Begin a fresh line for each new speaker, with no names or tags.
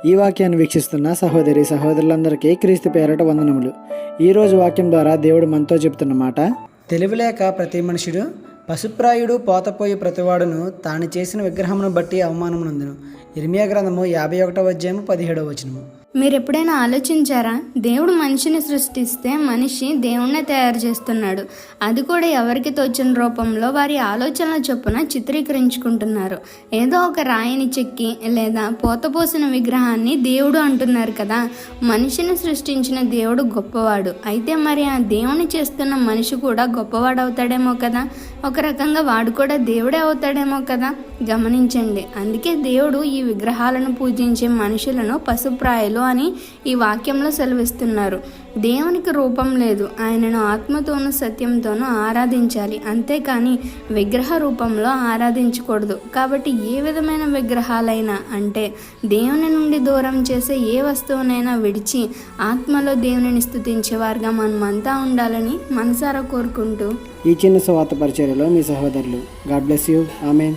ఈ వాక్యాన్ని వీక్షిస్తున్న సహోదరి సహోదరులందరికీ క్రీస్తు పేరట వందనములు. ఈరోజు వాక్యం ద్వారా దేవుడు మనతో చెబుతున్న మాట,
తెలివిలేక ప్రతి మనుషుడు పశుప్రాయుడు పోతపోయి ప్రతివాడును తాను చేసిన విగ్రహమును బట్టి అవమానమునందును. ఇర్మియా గ్రంథము 51వ అధ్యాయము 17వ వచనము.
మీరు ఎప్పుడైనా ఆలోచించారా? దేవుడు మనిషిని సృష్టిస్తే మనిషి దేవుణ్ణే తయారు చేస్తున్నాడు. అది కూడా ఎవరికి తోచిన రూపంలో వారి ఆలోచనల చొప్పున చిత్రీకరించుకుంటున్నారు. ఏదో ఒక రాయిని చెక్కి లేదా పోతపోసిన విగ్రహాన్ని దేవుడు అంటున్నారు కదా. మనిషిని సృష్టించిన దేవుడు గొప్పవాడు. అయితే మరి ఆ దేవుని చేస్తున్న మనిషి కూడా గొప్పవాడు అవుతాడేమో కదా. ఒక రకంగా వాడు కూడా దేవుడే అవుతాడేమో కదా. గమనించండి. అందుకే దేవుడు ఈ విగ్రహాలను పూజించే మనుషులను పశుప్రాయులు అని ఈ వాక్యంలో సెలవిస్తున్నారు. దేవునికి రూపం లేదు. ఆయనను ఆత్మతోనూ సత్యంతోనూ ఆరాధించాలి, అంతేకాని విగ్రహ రూపంలో ఆరాధించకూడదు. కాబట్టి ఏ విధమైన విగ్రహాలైనా, అంటే దేవుని నుండి దూరం చేసే ఏ వస్తువునైనా విడిచి ఆత్మలో దేవునిని స్తుతించేవారుగా మనమంతా ఉండాలని మనసారా కోరుకుంటూ
ఈ చిన్న సువార్త పరిచర్యలో మీ సహోదరులు. God bless you. ఆమేన్.